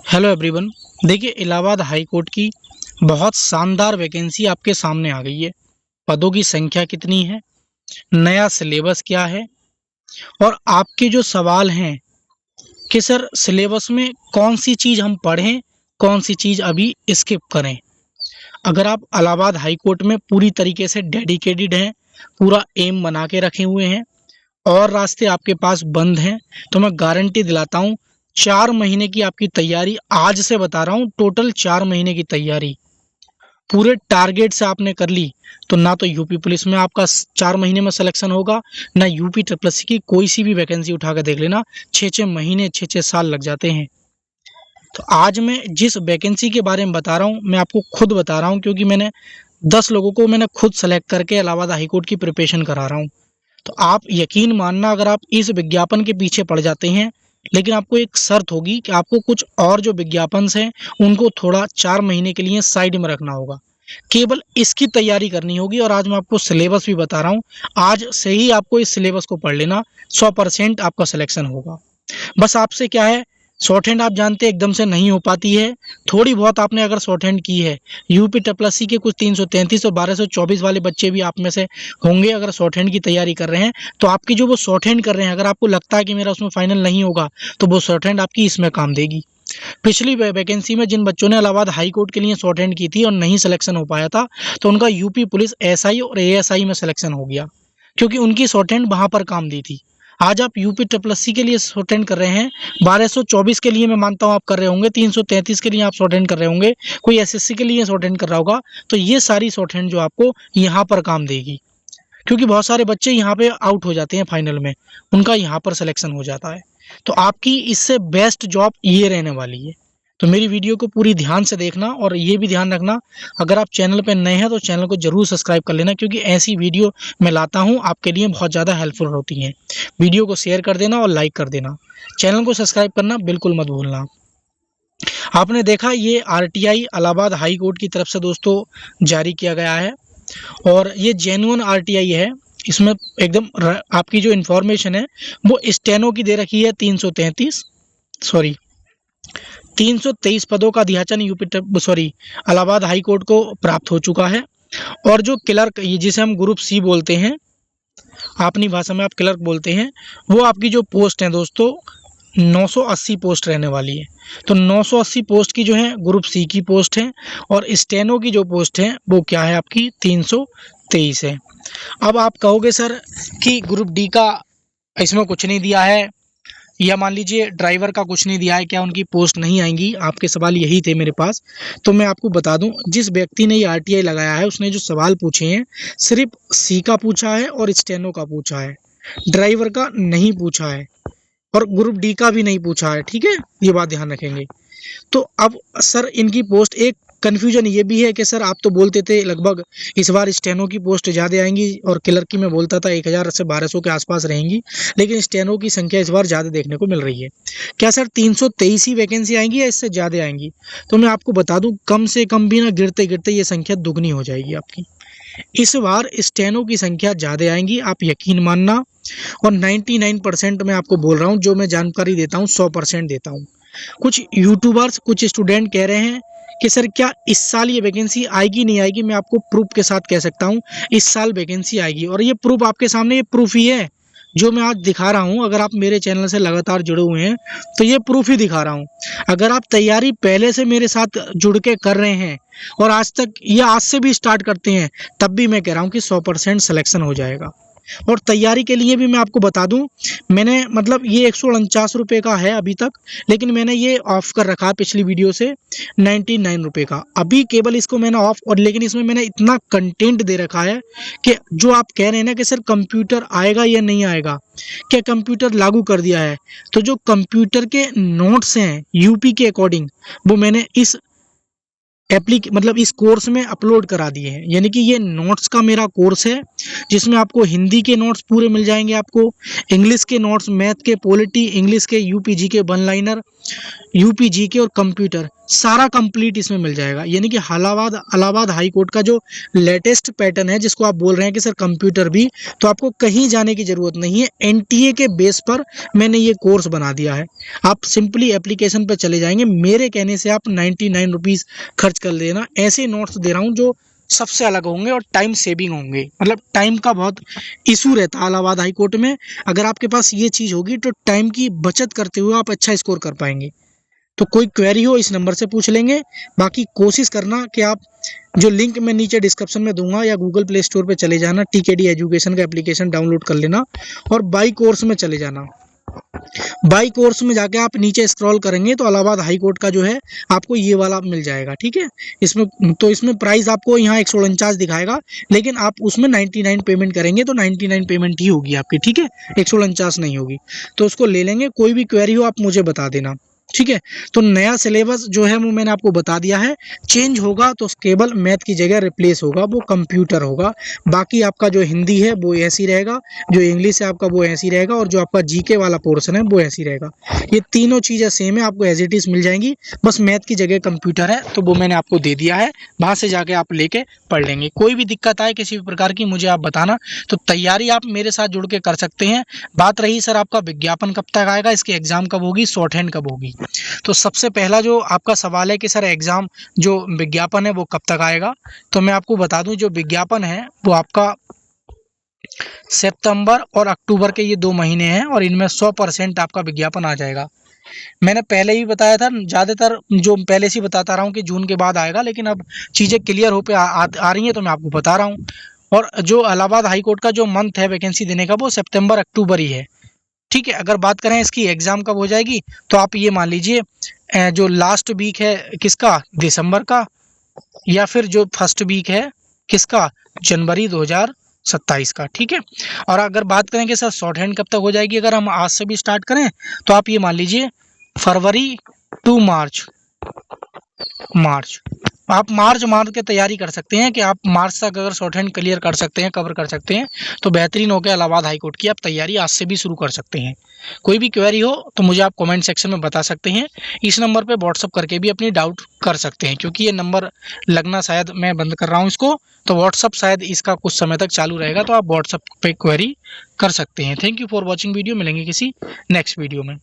Hello everyone. देखिए, Allahabad high court की बहुत शानदार वैकेंसी आपके सामने आ गई है। पदों की संख्या कितनी है, नया सिलेबस क्या है और आपके जो सवाल हैं कि सर सिलेबस में कौन सी चीज़ हम पढ़ें, कौन सी चीज़ अभी स्किप करें। अगर आप इलाहाबाद हाई कोर्ट में पूरी तरीके से डेडिकेटेड हैं, पूरा एम बना के रखे हुए हैं और रास्ते आपके पास बंद हैं, तो मैं गारंटी दिलाता हूँ 4 महीने की आपकी तैयारी आज से बता रहा हूँ। टोटल 4 महीने की तैयारी पूरे टारगेट से आपने कर ली तो ना तो यूपी पुलिस में आपका 4 महीने में सिलेक्शन होगा, ना यूपी ट्रिपल सी की कोई सी भी वैकेंसी उठा कर देख लेना, 6-6 महीने 6-6 साल लग जाते हैं। तो आज मैं जिस वैकेंसी के बारे में बता रहा हूँ मैं आपको खुद बता रहा हूँ, क्योंकि मैंने 10 लोगों को मैंने खुद सेलेक्ट करके इलाहाबाद हाई कोर्ट की प्रिपरेशन करा रहा हूँ। तो आप यकीन मानना, अगर आप इस विज्ञापन के पीछे पड़ जाते हैं, लेकिन आपको एक शर्त होगी कि आपको कुछ और जो विज्ञापन हैं उनको थोड़ा 4 महीने के लिए साइड में रखना होगा, केवल इसकी तैयारी करनी होगी। और आज मैं आपको सिलेबस भी बता रहा हूँ, आज से ही आपको इस सिलेबस को पढ़ लेना, 100% आपका सिलेक्शन होगा। बस आपसे क्या है, शॉर्ट हैंड आप जानते हैं एकदम से नहीं हो पाती है, थोड़ी बहुत आपने अगर शॉर्ट हैंड की है, यूपी ट्रिपल सी के कुछ 333 और 1224 वाले बच्चे भी आप में से होंगे अगर शॉर्ट हैंड की तैयारी कर रहे हैं, तो आपकी जो वो शॉर्ट हैंड कर रहे हैं, अगर आपको लगता है कि मेरा उसमें फाइनल नहीं होगा, तो वो शॉर्ट हैंड आपकी इसमें काम देगी। पिछली वैकेंसी में जिन बच्चों ने इलाहाबाद हाई कोर्ट के लिए शॉर्ट हैंड की थी और नहीं सिलेक्शन हो पाया था, तो उनका यूपी पुलिस एसआई और एएसआई में सिलेक्शन हो गया, क्योंकि उनकी शॉर्ट हैंड वहां पर काम दी थी। आज आप यूपी ट्रिपल सी के लिए शॉर्ट हैंड कर रहे हैं, 1224 के लिए मैं मानता हूँ आप कर रहे होंगे, 333 के लिए आप शॉर्ट हैंड कर रहे होंगे, कोई एसएससी के लिए शॉर्ट हैंड कर रहा होगा, तो ये सारी शॉर्ट हैंड जो आपको यहाँ पर काम देगी, क्योंकि बहुत सारे बच्चे यहाँ पे आउट हो जाते हैं फाइनल में, उनका यहाँ पर सिलेक्शन हो जाता है। तो आपकी इससे बेस्ट जॉब ये रहने वाली है। तो मेरी वीडियो को पूरी ध्यान से देखना और ये भी ध्यान रखना, अगर आप चैनल पर नए हैं तो चैनल को जरूर सब्सक्राइब कर लेना, क्योंकि ऐसी वीडियो मैं लाता हूँ आपके लिए बहुत ज़्यादा हेल्पफुल होती हैं। वीडियो को शेयर कर देना और लाइक कर देना, चैनल को सब्सक्राइब करना बिल्कुल मत भूलना। आपने देखा, ये आरटीआई इलाहाबाद हाई कोर्ट की तरफ से दोस्तों जारी किया गया है और ये जेन्युइन आरटीआई है। इसमें एकदम आपकी जो इन्फॉर्मेशन है वो स्टेनो की दे रखी है। 323 पदों का अध्याचन इलाहाबाद हाई कोर्ट को प्राप्त हो चुका है। और जो क्लर्क, ये जिसे हम ग्रुप सी बोलते हैं, अपनी भाषा में आप क्लर्क बोलते हैं, वो आपकी जो पोस्ट है दोस्तों 980 पोस्ट रहने वाली है। तो 980 पोस्ट की जो है ग्रुप सी की पोस्ट है और स्टेनो की जो पोस्ट है वो क्या है आपकी 323 है। अब आप कहोगे सर कि ग्रुप डी का इसमें कुछ नहीं दिया है, या मान लीजिए ड्राइवर का कुछ नहीं दिया है, क्या उनकी पोस्ट नहीं आएंगी? आपके सवाल यही थे मेरे पास। तो मैं आपको बता दूं, जिस व्यक्ति ने ये आरटीआई लगाया है उसने जो सवाल पूछे हैं सिर्फ सी का पूछा है और स्टेनो का पूछा है, ड्राइवर का नहीं पूछा है और ग्रुप डी का भी नहीं पूछा है। ठीक है, ये बात ध्यान रखेंगे। तो अब सर इनकी पोस्ट, एक कन्फ्यूजन ये भी है कि सर आप तो बोलते थे लगभग इस बार स्टेनो की पोस्ट ज़्यादा आएंगी और क्लर्क की मैं बोलता था 1000 से 1200 के आसपास रहेंगी, लेकिन स्टेनो की संख्या इस बार ज़्यादा देखने को मिल रही है। क्या सर 323 ही वैकेंसी आएंगी या इससे ज़्यादा आएंगी? तो मैं आपको बता दूं, कम से कम भी ना गिरते गिरते ये संख्या दुगनी हो जाएगी आपकी। इस बार स्टेनो की संख्या ज़्यादा आएंगी, आप यकीन मानना। और 99% मैं आपको बोल रहा हूँ, जो मैं जानकारी देता हूँ 100% देता हूँ। कुछ यूट्यूबर्स, कुछ स्टूडेंट कह रहे हैं कि सर क्या इस साल ये वैकेंसी आएगी नहीं आएगी? मैं आपको प्रूफ के साथ कह सकता हूँ इस साल वैकेंसी आएगी, और ये प्रूफ आपके सामने, ये प्रूफ ही है जो मैं आज दिखा रहा हूँ। अगर आप मेरे चैनल से लगातार जुड़े हुए हैं तो ये प्रूफ ही दिखा रहा हूँ। अगर आप तैयारी पहले से मेरे साथ जुड़ के कर रहे हैं और आज तक या आज से भी स्टार्ट करते हैं, तब भी मैं कह रहा हूँ कि 100% सिलेक्शन हो जाएगा। और तैयारी के लिए भी मैं आपको बता दूं, मैंने मतलब ये 149 रुपये का है अभी तक, लेकिन मैंने ये ऑफ कर रखा है पिछली वीडियो से 99 रुपये का। अभी केवल इसको मैंने ऑफ, और लेकिन इसमें मैंने इतना कंटेंट दे रखा है कि जो आप कह रहे हैं ना कि सर कंप्यूटर आएगा या नहीं आएगा, क्या कंप्यूटर लागू कर दिया है, तो जो कंप्यूटर के नोट्स हैं यूपी के अकॉर्डिंग वो मैंने इस मतलब इस कोर्स में अपलोड करा दिए हैं। यानी कि ये नोट्स का मेरा कोर्स है जिसमें आपको हिंदी के नोट्स पूरे मिल जाएंगे, आपको इंग्लिश के नोट्स, मैथ के, पॉलिटी, इंग्लिश के, यूपीजी के वन लाइनर, यूपीजी के और कंप्यूटर, सारा कंप्लीट इसमें मिल जाएगा। यानी कि इलाहाबाद हाई कोर्ट का जो लेटेस्ट पैटर्न है जिसको आप बोल रहे हैं कि सर कंप्यूटर भी, तो आपको कहीं जाने की ज़रूरत नहीं है। एनटीए के बेस पर मैंने ये कोर्स बना दिया है। आप सिंपली एप्लीकेशन पर चले जाएंगे, मेरे कहने से आप 99 रुपीज़ खर्च कर देना। ऐसे नोट्स दे रहा हूँ जो सबसे अलग होंगे और टाइम सेविंग होंगे। मतलब टाइम का बहुत इशू रहता है इलाहाबाद हाई कोर्ट में, अगर आपके पास ये चीज़ होगी तो टाइम की बचत करते हुए आप अच्छा स्कोर कर पाएंगे। तो कोई क्वेरी हो इस नंबर से पूछ लेंगे। बाकी कोशिश करना कि आप जो लिंक मैं नीचे डिस्क्रिप्शन में दूंगा या गूगल प्ले स्टोर पे चले जाना, टीकेडी एजुकेशन का एप्लीकेशन डाउनलोड कर लेना और बाई कोर्स में चले जाना। बाई कोर्स में जाके आप नीचे स्क्रॉल करेंगे तो इलाहाबाद हाई कोर्ट का जो है आपको ये वाला मिल जाएगा। ठीक है, इसमें प्राइस आपको यहाँ 149 दिखाएगा, लेकिन आप उसमें 99 पेमेंट करेंगे तो 99 पेमेंट ही होगी आपकी। ठीक है, 149 नहीं होगी। तो उसको ले लेंगे। कोई भी क्वेरी हो आप मुझे बता देना। ठीक है, तो नया सिलेबस जो है वो मैंने आपको बता दिया है। चेंज होगा तो केवल मैथ की जगह रिप्लेस होगा, वो कंप्यूटर होगा। बाकी आपका जो हिंदी है वो ऐसी रहेगा, जो इंग्लिश है आपका वो ऐसी रहेगा, और जो आपका जीके वाला पोर्शन है वो ऐसी रहेगा। ये तीनों चीज़ें सेम है, आपको एज इट इज मिल जाएंगी। बस मैथ की जगह कंप्यूटर है तो वो मैंने आपको दे दिया है, वहाँ से जाके आप लेके पढ़ लेंगे। कोई भी दिक्कत आए किसी भी प्रकार की मुझे आप बताना। तो तैयारी आप मेरे साथ जुड़ के कर सकते हैं। बात रही सर आपका विज्ञापन कब तक आएगा, इसकी एग्जाम कब होगी, शॉर्ट हैंड कब होगी, तो सबसे पहला जो आपका सवाल है कि सर एग्जाम जो विज्ञापन है वो कब तक आएगा, तो मैं आपको बता दूं जो विज्ञापन है वो आपका सितंबर और अक्टूबर के ये 2 महीने हैं और इनमें 100% आपका विज्ञापन आ जाएगा। मैंने पहले ही बताया था, ज़्यादातर जो पहले से ही बताता रहा हूँ कि जून के बाद आएगा, लेकिन अब चीज़ें क्लियर हो पे आ रही हैं तो मैं आपको बता रहा हूँ। और जो इलाहाबाद हाई कोर्ट का जो मंथ है वैकेंसी देने का वो सितंबर अक्टूबर ही है। ठीक है, अगर बात करें इसकी एग्ज़ाम कब हो जाएगी, तो आप ये मान लीजिए जो लास्ट वीक है किसका, दिसंबर का, या फिर जो फर्स्ट वीक है किसका, जनवरी 2027 का। ठीक है, और अगर बात करें कि सर शॉर्ट हैंड कब तक हो जाएगी, अगर हम आज से भी स्टार्ट करें तो आप ये मान लीजिए फरवरी टू मार्च आप मार्च की तैयारी कर सकते हैं कि आप मार्च तक अगर शॉर्ट हैंड क्लियर कर सकते हैं, कवर कर सकते हैं, तो बेहतरीन हो गया। इलाहाबाद हाई कोर्ट की आप तैयारी आज से भी शुरू कर सकते हैं। कोई भी क्वेरी हो तो मुझे आप कमेंट सेक्शन में बता सकते हैं। इस नंबर पे व्हाट्सअप करके भी अपनी डाउट कर सकते हैं, क्योंकि ये नंबर लगना शायद मैं बंद कर रहा हूँ इसको, तो व्हाट्सअप शायद इसका कुछ समय तक चालू रहेगा, तो आप व्हाट्सअप पे क्वेरी कर सकते हैं। Thank you for watching video. मिलेंगे किसी नेक्स्ट वीडियो में।